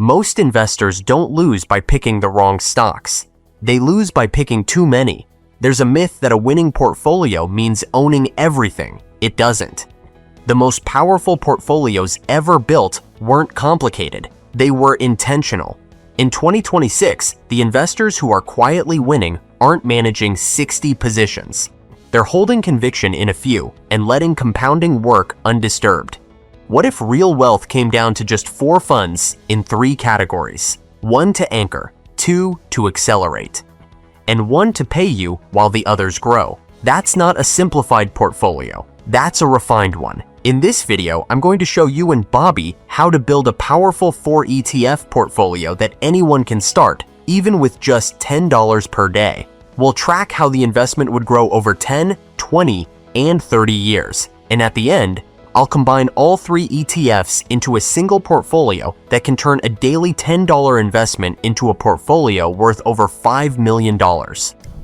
Most investors don't lose by picking the wrong stocks. They lose by picking too many. There's a myth that a winning portfolio means owning everything. It doesn't. The most powerful portfolios ever built weren't complicated. They were intentional. In 2026, the investors who are quietly winning aren't managing 60 positions. They're holding conviction in a few and letting compounding work undisturbed. What if real wealth came down to just 4 funds in 3 categories? 1 to anchor, 2 to accelerate, and 1 to pay you while the others grow. That's not a simplified portfolio. That's a refined one. In this video, I'm going to show you and Bobby how to build a powerful 4 ETF portfolio that anyone can start, even with just $10 per day. We'll track how the investment would grow over 10, 20, and 30 years. And at the end, I'll combine all 3 ETFs into a single portfolio that can turn a daily $10 investment into a portfolio worth over $5 million.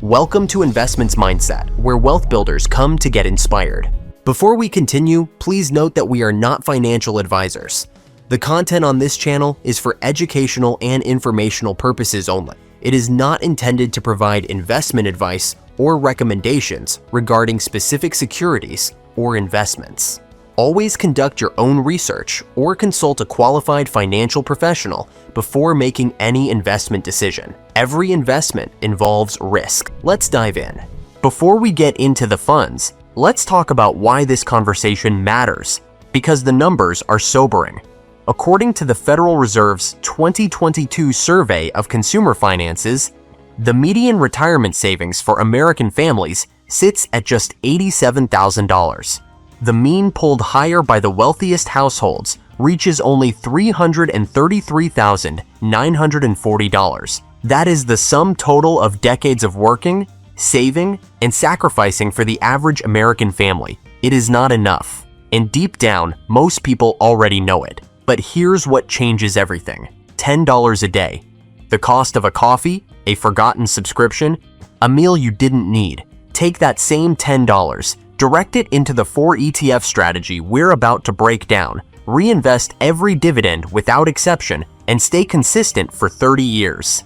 Welcome to Investments Mindset, where wealth builders come to get inspired. Before we continue, please note that we are not financial advisors. The content on this channel is for educational and informational purposes only. It is not intended to provide investment advice or recommendations regarding specific securities or investments. Always conduct your own research or consult a qualified financial professional before making any investment decision. Every investment involves risk. Let's dive in. Before we get into the funds, let's talk about why this conversation matters, because the numbers are sobering. According to the Federal Reserve's 2022 survey of consumer finances, the median retirement savings for American families sits at just $87,000. The mean pulled higher by the wealthiest households reaches only $333,940. That is the sum total of decades of working, saving, and sacrificing for the average American family. It is not enough. And deep down, most people already know it. But here's what changes everything. $10 a day. The cost of a coffee, a forgotten subscription, a meal you didn't need. Take that same $10, direct it into the 4 ETF strategy we're about to break down, reinvest every dividend without exception, and stay consistent for 30 years.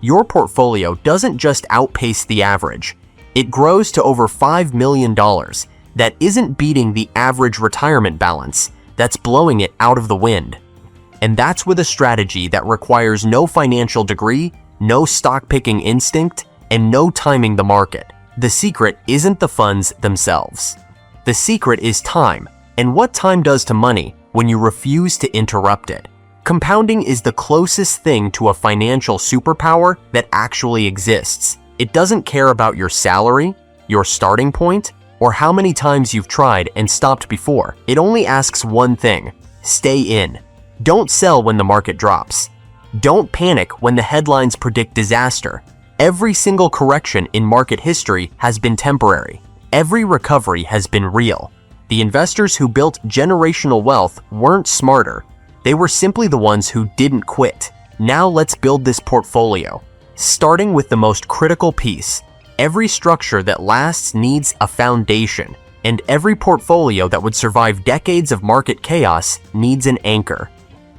Your portfolio doesn't just outpace the average. It grows to over $5 million. That isn't beating the average retirement balance. That's blowing it out of the wind. And that's with a strategy that requires no financial degree, no stock picking instinct, and no timing the market. The secret isn't the funds themselves. The secret is time, and what time does to money when you refuse to interrupt it. Compounding is the closest thing to a financial superpower that actually exists. It doesn't care about your salary, your starting point, or how many times you've tried and stopped before. It only asks one thing: stay in. Don't sell when the market drops. Don't panic when the headlines predict disaster. Every single correction in market history has been temporary. Every recovery has been real. The investors who built generational wealth weren't smarter. They were simply the ones who didn't quit. Now let's build this portfolio. Starting with the most critical piece. Every structure that lasts needs a foundation, and every portfolio that would survive decades of market chaos needs an anchor.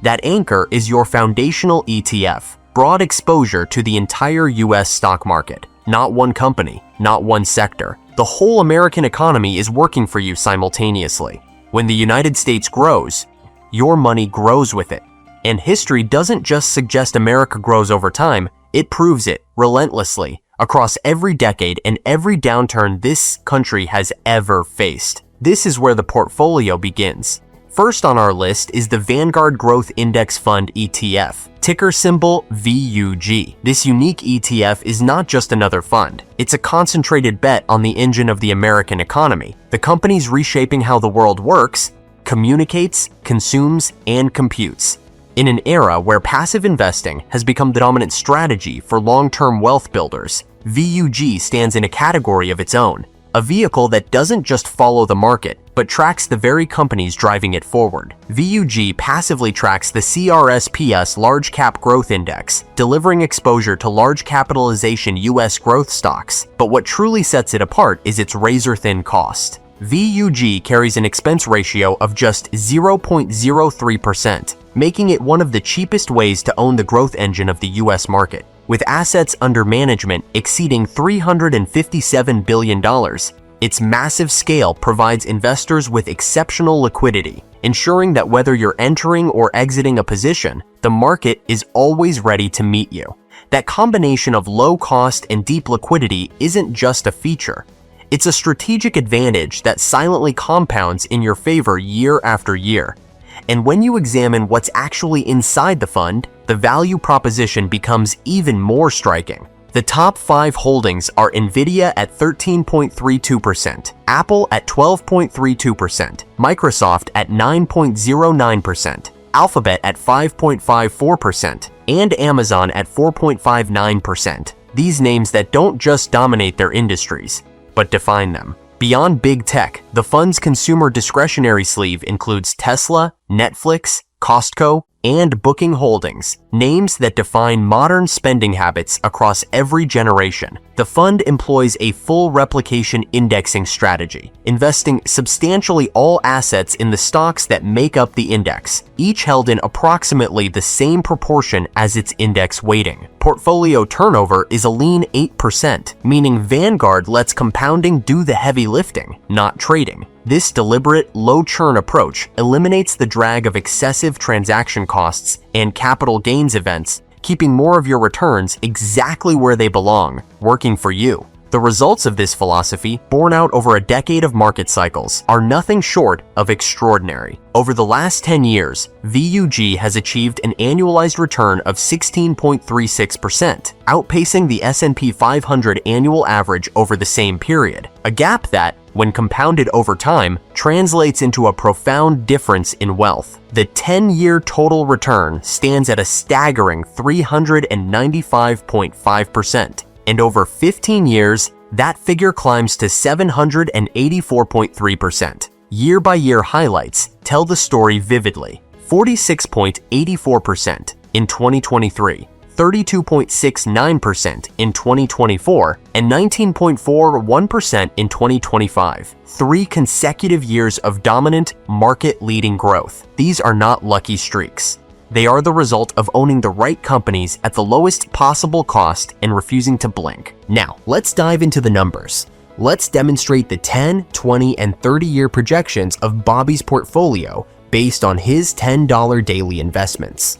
That anchor is your foundational ETF. Broad exposure to the entire US stock market. Not one company, not one sector. The whole American economy is working for you simultaneously. When the United States grows, your money grows with it. And history doesn't just suggest America grows over time, it proves it relentlessly across every decade and every downturn this country has ever faced. This is where the portfolio begins. First on our list is the Vanguard Growth Index Fund ETF, ticker symbol VUG. This unique ETF is not just another fund. It's a concentrated bet on the engine of the American economy. The company's reshaping how the world works, communicates, consumes, and computes. In an era where passive investing has become the dominant strategy for long-term wealth builders, VUG stands in a category of its own. A vehicle that doesn't just follow the market, but tracks the very companies driving it forward. VUG passively tracks the CRSPS Large Cap Growth Index, delivering exposure to large capitalization US growth stocks. But what truly sets it apart is its razor-thin cost. VUG carries an expense ratio of just 0.03%, making it one of the cheapest ways to own the growth engine of the US market. With assets under management exceeding $357 billion, its massive scale provides investors with exceptional liquidity, ensuring that whether you're entering or exiting a position, the market is always ready to meet you. That combination of low cost and deep liquidity isn't just a feature. It's a strategic advantage that silently compounds in your favor year after year. And when you examine what's actually inside the fund, the value proposition becomes even more striking. The top 5 holdings are Nvidia at 13.32%, Apple at 12.32%, Microsoft at 9.09%, Alphabet at 5.54%, and Amazon at 4.59%. These names that don't just dominate their industries, but define them. Beyond big tech, the fund's consumer discretionary sleeve includes Tesla, Netflix, Costco, and Booking Holdings, names that define modern spending habits across every generation. The fund employs a full replication indexing strategy, investing substantially all assets in the stocks that make up the index, each held in approximately the same proportion as its index weighting. Portfolio turnover is a lean 8%, meaning Vanguard lets compounding do the heavy lifting, not trading. This deliberate, low-churn approach eliminates the drag of excessive transaction costs and capital gains events, keeping more of your returns exactly where they belong, working for you. The results of this philosophy, borne out over a decade of market cycles, are nothing short of extraordinary. Over the last 10 years, VUG has achieved an annualized return of 16.36%, outpacing the S&P 500 annual average over the same period, a gap that, when compounded over time, translates into a profound difference in wealth. The 10-year total return stands at a staggering 395.5%, and over 15 years, that figure climbs to 784.3%. Year-by-year highlights tell the story vividly: 46.84% in 2023, 32.69% in 2024, and 19.41% in 2025. 3 consecutive years of dominant, market-leading growth. These are not lucky streaks. They are the result of owning the right companies at the lowest possible cost and refusing to blink. Now, let's dive into the numbers. Let's demonstrate the 10, 20, and 30-year projections of Bobby's portfolio based on his $10 daily investments.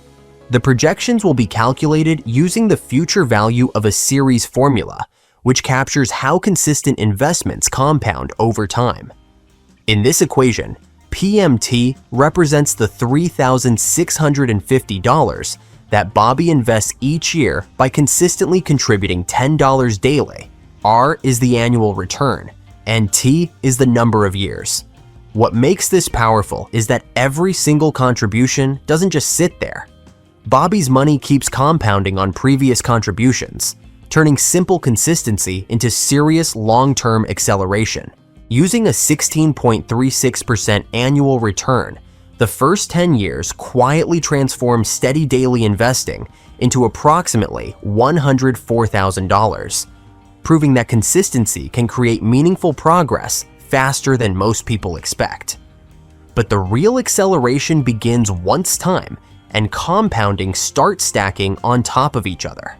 The projections will be calculated using the future value of a series formula, which captures how consistent investments compound over time. In this equation, PMT represents the $3,650 that Bobby invests each year by consistently contributing $10 daily. R is the annual return, and T is the number of years. What makes this powerful is that every single contribution doesn't just sit there. Bobby's money keeps compounding on previous contributions, turning simple consistency into serious long-term acceleration. Using a 16.36% annual return, the first 10 years quietly transformed steady daily investing into approximately $104,000, proving that consistency can create meaningful progress faster than most people expect. But the real acceleration begins once time and compounding starts stacking on top of each other.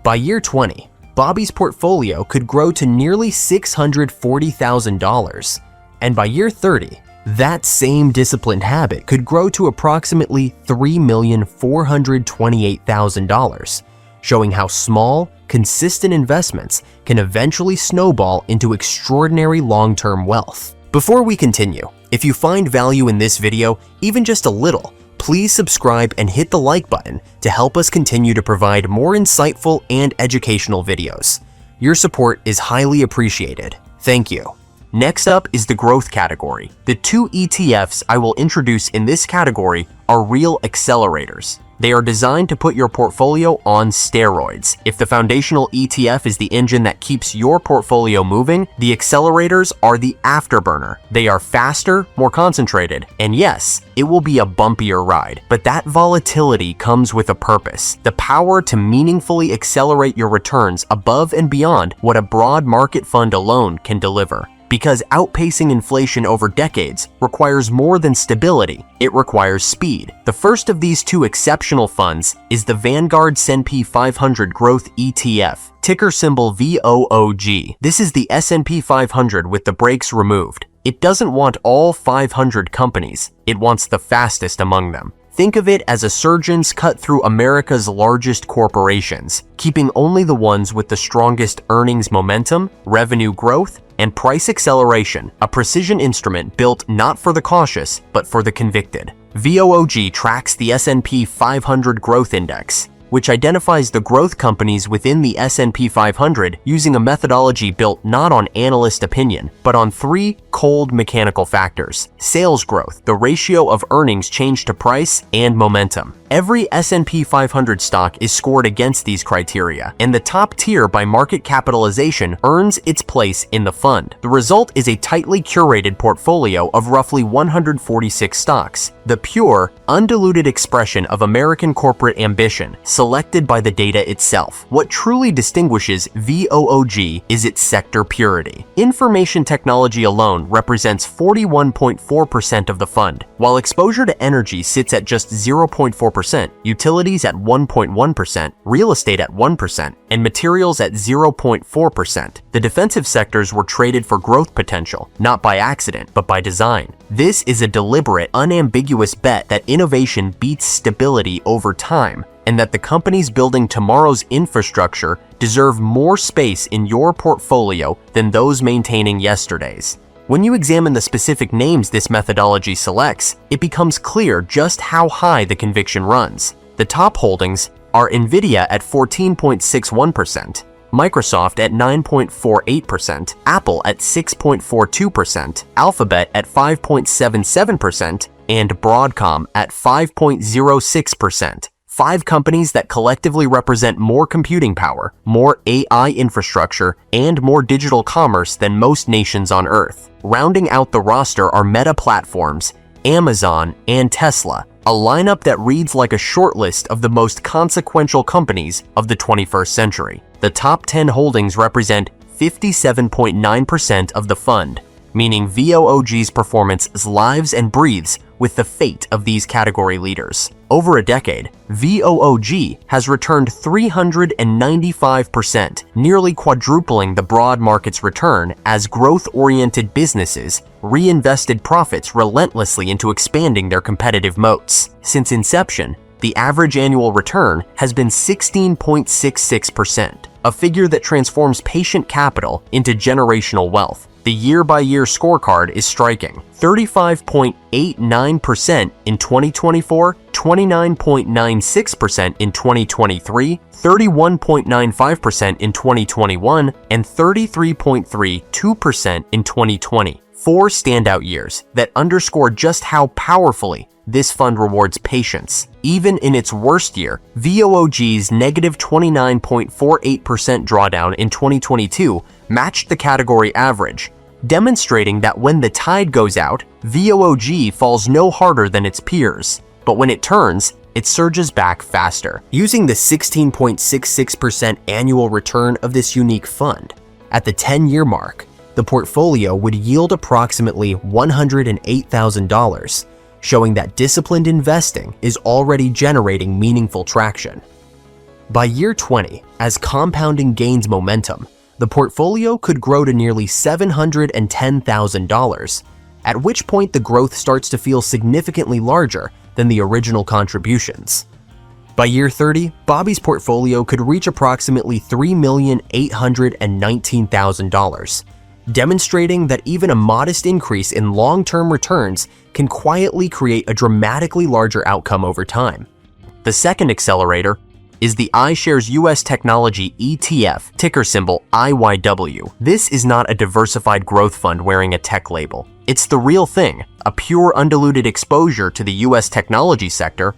By year 20, Bobby's portfolio could grow to nearly $640,000, and by year 30, that same disciplined habit could grow to approximately $3,428,000, showing how small, consistent investments can eventually snowball into extraordinary long-term wealth. Before we continue, if you find value in this video, even just a little, please subscribe and hit the like button to help us continue to provide more insightful and educational videos. Your support is highly appreciated. Thank you. Next up is the growth category. The 2 ETFs I will introduce in this category are real accelerators. They are designed to put your portfolio on steroids. If the foundational ETF is the engine that keeps your portfolio moving, the accelerators are the afterburner. They are faster, more concentrated, and yes, it will be a bumpier ride. But that volatility comes with a purpose: the power to meaningfully accelerate your returns above and beyond what a broad market fund alone can deliver. because outpacing inflation over decades requires more than stability, it requires speed. The first of these two exceptional funds is the Vanguard S&P 500 Growth ETF, ticker symbol VOOG. This is the S&P 500 with the brakes removed. It doesn't want all 500 companies, it wants the fastest among them. Think of it as a surgeon's cut through America's largest corporations, keeping only the ones with the strongest earnings momentum, revenue growth, and price acceleration, a precision instrument built not for the cautious, but for the convicted. VOOG tracks the S&P 500 Growth Index, which identifies the growth companies within the S&P 500 using a methodology built not on analyst opinion, but on three cold mechanical factors: sales growth, the ratio of earnings changed to price, and momentum. Every S&P 500 stock is scored against these criteria, and the top tier by market capitalization earns its place in the fund. The result is a tightly curated portfolio of roughly 146 stocks, the pure, undiluted expression of American corporate ambition, selected by the data itself. What truly distinguishes VOOG is its sector purity. Information technology alone represents 41.4% of the fund, while exposure to energy sits at just 0.4%, utilities at 1.1%, real estate at 1%, and materials at 0.4%. The defensive sectors were traded for growth potential, not by accident, but by design. This is a deliberate, unambiguous bet that innovation beats stability over time, and that the companies building tomorrow's infrastructure deserve more space in your portfolio than those maintaining yesterday's. When you examine the specific names this methodology selects, it becomes clear just how high the conviction runs. The top holdings are Nvidia at 14.61%, Microsoft at 9.48%, Apple at 6.42%, Alphabet at 5.77%, and Broadcom at 5.06%. 5 companies that collectively represent more computing power, more AI infrastructure, and more digital commerce than most nations on Earth. Rounding out the roster are Meta Platforms, Amazon, and Tesla, a lineup that reads like a shortlist of the most consequential companies of the 21st century. The top 10 holdings represent 57.9% of the fund, meaning VOOG's performance lives and breathes with the fate of these category leaders. Over a decade, VOOG has returned 395%, nearly quadrupling the broad market's return as growth-oriented businesses reinvested profits relentlessly into expanding their competitive moats. Since inception, the average annual return has been 16.66%, a figure that transforms patient capital into generational wealth. The year-by-year scorecard is striking: 35.89% in 2024, 29.96% in 2023, 31.95% in 2021, and 33.32% in 2020. 4 standout years that underscore just how powerfully this fund rewards patience. Even in its worst year, VOOG's negative 29.48% drawdown in 2022 matched the category average, demonstrating that when the tide goes out, VOOG falls no harder than its peers. But when it turns, it surges back faster. Using the 16.66% annual return of this unique fund, at the 10-year mark, the portfolio would yield approximately $108,000, showing that disciplined investing is already generating meaningful traction. By year 20, as compounding gains momentum, the portfolio could grow to nearly $710,000, at which point the growth starts to feel significantly larger than the original contributions. By year 30, Bobby's portfolio could reach approximately $3,819,000, demonstrating that even a modest increase in long-term returns can quietly create a dramatically larger outcome over time. The second accelerator is the iShares US Technology ETF, ticker symbol IYW. This is not a diversified growth fund wearing a tech label. It's the real thing, a pure undiluted exposure to the US technology sector,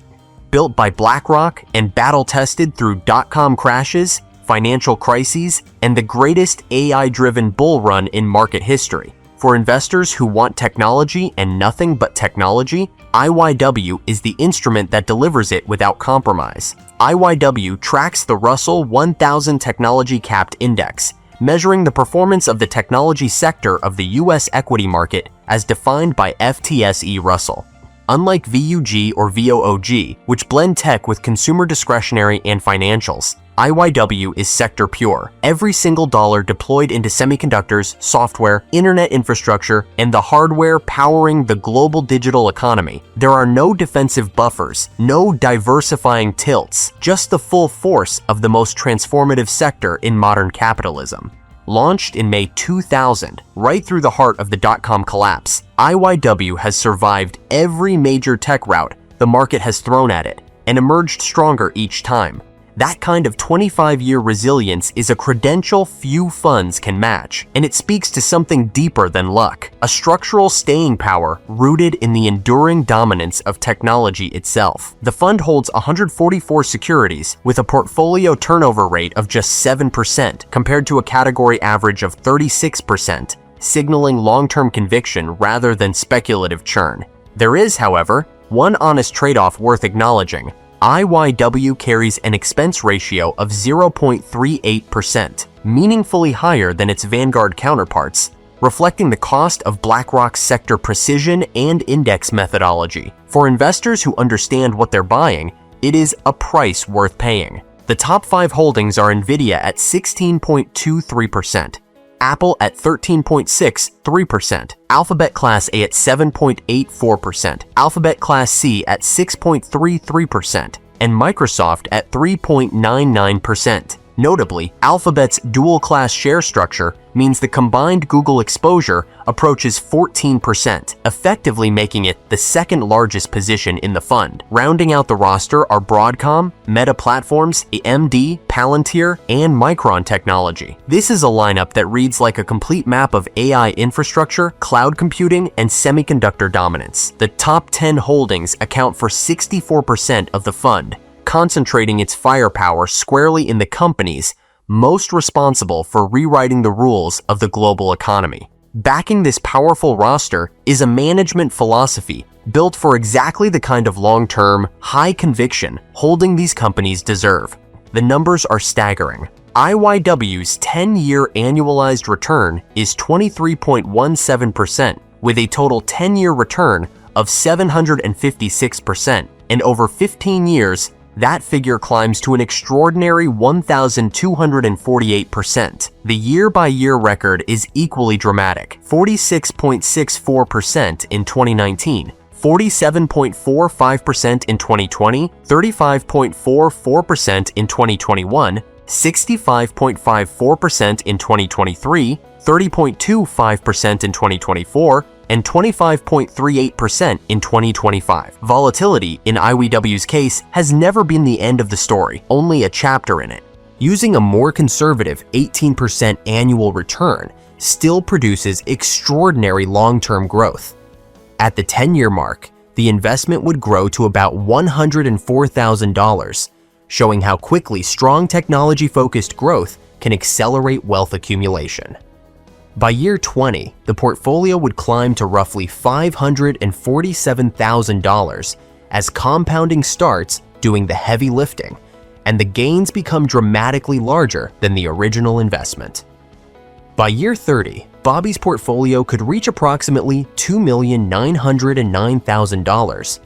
built by BlackRock and battle-tested through dot-com crashes, financial crises, and the greatest AI-driven bull run in market history. For investors who want technology and nothing but technology, IYW is the instrument that delivers it without compromise. IYW tracks the Russell 1000 Technology Capped Index, measuring the performance of the technology sector of the US equity market as defined by FTSE Russell. Unlike VUG or VOOG, which blend tech with consumer discretionary and financials, IYW is sector pure. Every single dollar deployed into semiconductors, software, internet infrastructure, and the hardware powering the global digital economy. There are no defensive buffers, no diversifying tilts, just the full force of the most transformative sector in modern capitalism. Launched in May 2000, right through the heart of the dot-com collapse, IYW has survived every major tech rout the market has thrown at it and emerged stronger each time. That kind of 25-year resilience is a credential few funds can match, and it speaks to something deeper than luck, a structural staying power rooted in the enduring dominance of technology itself. The fund holds 144 securities with a portfolio turnover rate of just 7% compared to a category average of 36%, signaling long-term conviction rather than speculative churn. There is, however, one honest trade-off worth acknowledging. IYW carries an expense ratio of 0.38%, meaningfully higher than its Vanguard counterparts, reflecting the cost of BlackRock's sector precision and index methodology. For investors who understand what they're buying, it is a price worth paying. The top 5 holdings are Nvidia at 16.23%, Apple at 13.63%, Alphabet Class A at 7.84%, Alphabet Class C at 6.33%, and Microsoft at 3.99%. Notably, Alphabet's dual-class share structure means the combined Google exposure approaches 14%, effectively making it the second largest position in the fund. Rounding out the roster are Broadcom, Meta Platforms, AMD, Palantir, and Micron Technology. This is a lineup that reads like a complete map of AI infrastructure, cloud computing, and semiconductor dominance. The top 10 holdings account for 64% of the fund, concentrating its firepower squarely in the companies most responsible for rewriting the rules of the global economy. Backing this powerful roster is a management philosophy built for exactly the kind of long-term, high-conviction holding these companies deserve. The numbers are staggering. IYW's 10-year annualized return is 23.17%, with a total 10-year return of 756%, and over 15 years, that figure climbs to an extraordinary 1,248%. The year-by-year record is equally dramatic: 46.64% in 2019, 47.45% in 2020, 35.44% in 2021, 65.54% in 2023, 30.25% in 2024, and 25.38% in 2025. Volatility, in IYW's case, has never been the end of the story, only a chapter in it. Using a more conservative 18% annual return still produces extraordinary long-term growth. At the 10-year mark, the investment would grow to about $104,000, showing how quickly strong technology-focused growth can accelerate wealth accumulation. By year 20, the portfolio would climb to roughly $547,000 as compounding starts doing the heavy lifting, and the gains become dramatically larger than the original investment. By year 30, Bobby's portfolio could reach approximately $2,909,000,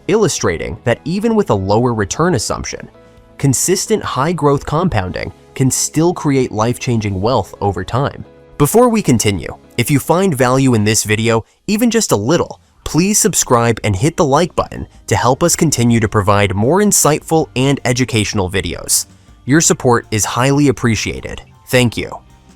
illustrating that even with a lower return assumption, consistent high-growth compounding can still create life-changing wealth over time. Before we continue, if you find value in this video, even just a little, please subscribe and hit the like button to help us continue to provide more insightful and educational videos. Your support is highly appreciated. Thank you.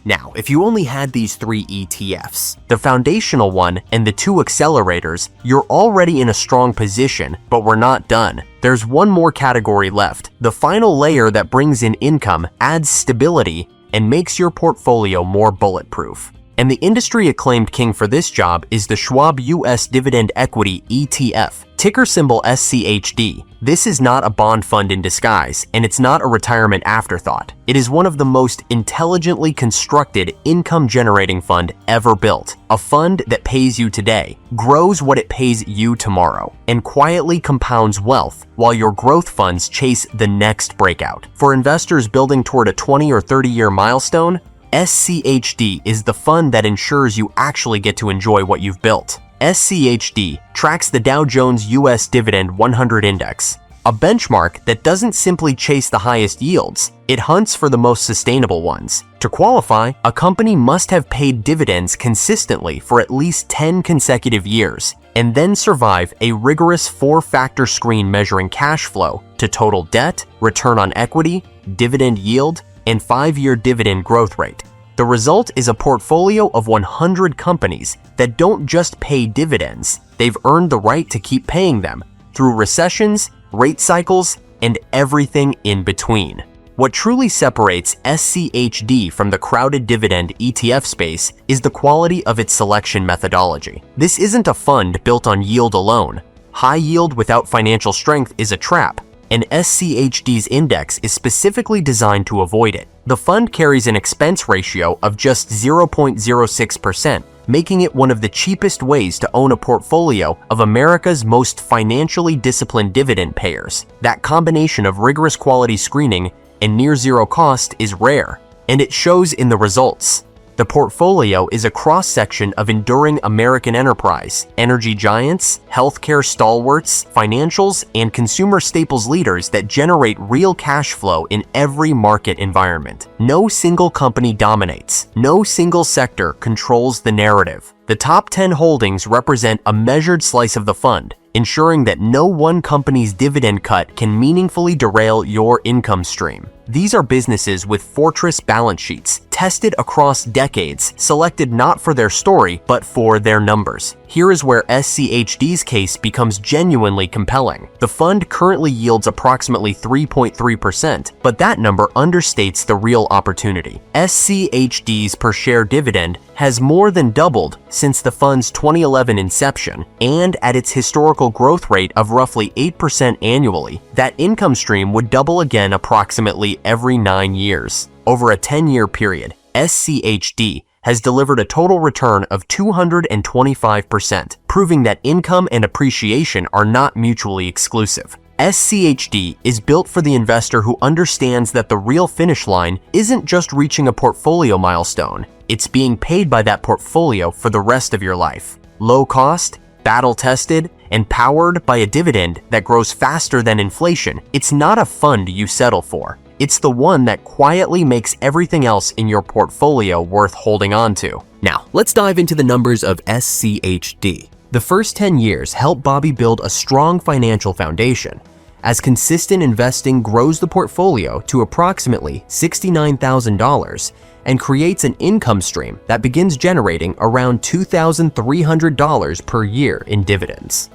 Now, if you only had these 3 ETFs, the foundational one and the 2 accelerators, you're already in a strong position, but we're not done. There's one more category left. The final layer that brings in income, adds stability, and makes your portfolio more bulletproof. And the industry-acclaimed king for this job is the Schwab US Dividend Equity ETF, ticker symbol SCHD. This is not a bond fund in disguise, and it's not a retirement afterthought. It is one of the most intelligently constructed income-generating fund ever built. A fund that pays you today, grows what it pays you tomorrow, and quietly compounds wealth while your growth funds chase the next breakout. For investors building toward a 20 or 30-year milestone, SCHD is the fund that ensures you actually get to enjoy what you've built. SCHD tracks the Dow Jones US Dividend 100 Index, a benchmark that doesn't simply chase the highest yields, it hunts for the most sustainable ones. To qualify, a company must have paid dividends consistently for at least 10 consecutive years, and then survive a rigorous 4-factor screen measuring cash flow to total debt, return on equity, dividend yield, and 5-year dividend growth rate. The result is a portfolio of 100 companies that don't just pay dividends, they've earned the right to keep paying them through recessions, rate cycles, and everything in between. What truly separates SCHD from the crowded dividend ETF space is the quality of its selection methodology. This isn't a fund built on yield alone. High yield without financial strength is a trap, and SCHD's index is specifically designed to avoid it. The fund carries an expense ratio of just 0.06%, making it one of the cheapest ways to own a portfolio of America's most financially disciplined dividend payers. That combination of rigorous quality screening and near zero cost is rare, and it shows in the results. The portfolio is a cross-section of enduring American enterprise, energy giants, healthcare stalwarts, financials, and consumer staples leaders that generate real cash flow in every market environment. No single company dominates. No single sector controls the narrative. The top 10 holdings represent a measured slice of the fund, ensuring that no one company's dividend cut can meaningfully derail your income stream. These are businesses with fortress balance sheets, tested across decades, selected not for their story, but for their numbers. Here is where SCHD's case becomes genuinely compelling. The fund currently yields approximately 3.3%, but that number understates the real opportunity. SCHD's per share dividend has more than doubled since the fund's 2011 inception, and at its historical growth rate of roughly 8% annually, that income stream would double again approximately every 9 years. Over a 10-year period, SCHD has delivered a total return of 225%, proving that income and appreciation are not mutually exclusive. SCHD is built for the investor who understands that the real finish line isn't just reaching a portfolio milestone, it's being paid by that portfolio for the rest of your life. Low cost, battle-tested, and powered by a dividend that grows faster than inflation, it's not a fund you settle for. It's the one that quietly makes everything else in your portfolio worth holding on to. Now, let's dive into the numbers of SCHD. The first 10 years helped Bobby build a strong financial foundation, as consistent investing grows the portfolio to approximately $69,000 and creates an income stream that begins generating around $2,300 per year in dividends.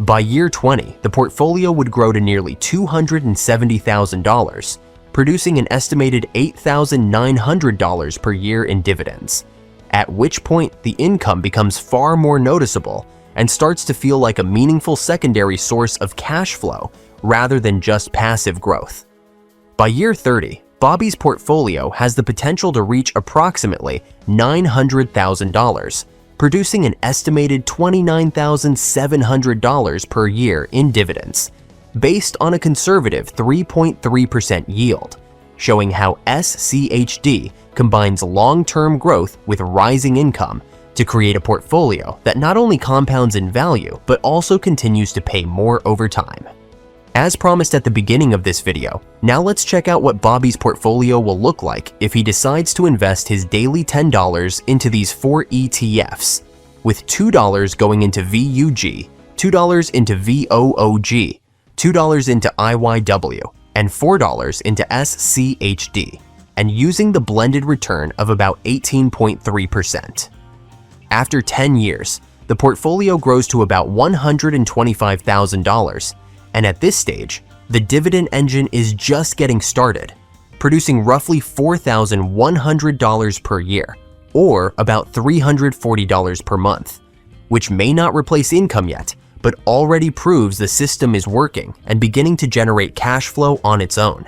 By year 20, the portfolio would grow to nearly $270,000, producing an estimated $8,900 per year in dividends, at which point the income becomes far more noticeable and starts to feel like a meaningful secondary source of cash flow rather than just passive growth. By year 30, Bobby's portfolio has the potential to reach approximately $900,000, producing an estimated $29,700 per year in dividends, based on a conservative 3.3% yield, showing how SCHD combines long-term growth with rising income to create a portfolio that not only compounds in value, but also continues to pay more over time. As promised at the beginning of this video, now let's check out what Bobby's portfolio will look like if he decides to invest his daily $10 into these 4 ETFs, with $2 going into VUG, $2 into VOOG, $2 into IYW, and $4 into SCHD, and using the blended return of about 18.3%. After 10 years, the portfolio grows to about $125,000, and at this stage, the dividend engine is just getting started, producing roughly $4,100 per year, or about $340 per month, which may not replace income yet, but already proves the system is working and beginning to generate cash flow on its own.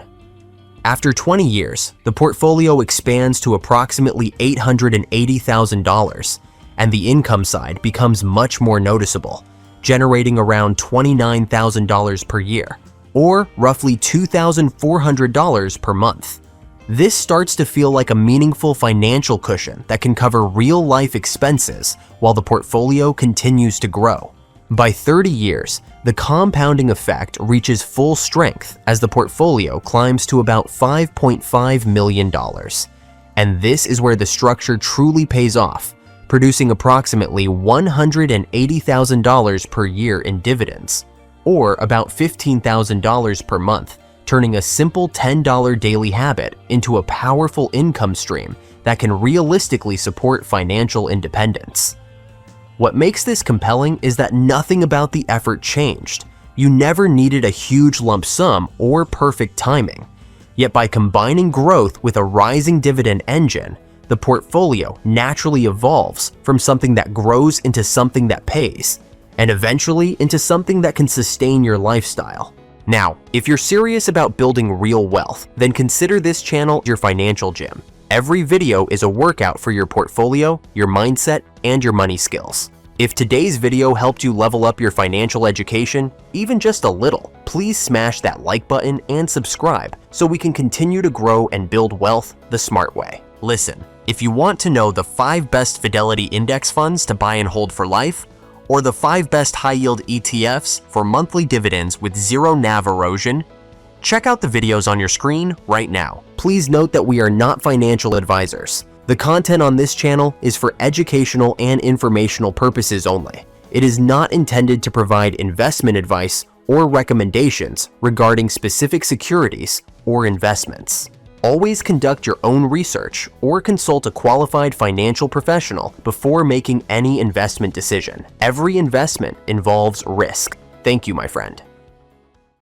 After 20 years, the portfolio expands to approximately $880,000, and the income side becomes much more noticeable, generating around $29,000 per year, or roughly $2,400 per month. This starts to feel like a meaningful financial cushion that can cover real-life expenses while the portfolio continues to grow. By 30 years, the compounding effect reaches full strength as the portfolio climbs to about $5.5 million. And this is where the structure truly pays off, producing approximately $180,000 per year in dividends, or about $15,000 per month, turning a simple $10 daily habit into a powerful income stream that can realistically support financial independence. What makes this compelling is that nothing about the effort changed. You never needed a huge lump sum or perfect timing. Yet by combining growth with a rising dividend engine, the portfolio naturally evolves from something that grows into something that pays, and eventually into something that can sustain your lifestyle. Now, if you're serious about building real wealth, then consider this channel your financial gym. Every video is a workout for your portfolio, your mindset, and your money skills. If today's video helped you level up your financial education, even just a little, please smash that like button and subscribe so we can continue to grow and build wealth the smart way. Listen, if you want to know the 5 best Fidelity index funds to buy and hold for life, or the 5 best high-yield ETFs for monthly dividends with zero NAV erosion, check out the videos on your screen right now. Please note that we are not financial advisors. The content on this channel is for educational and informational purposes only. It is not intended to provide investment advice or recommendations regarding specific securities or investments. Always conduct your own research or consult a qualified financial professional before making any investment decision. Every investment involves risk. Thank you, my friend.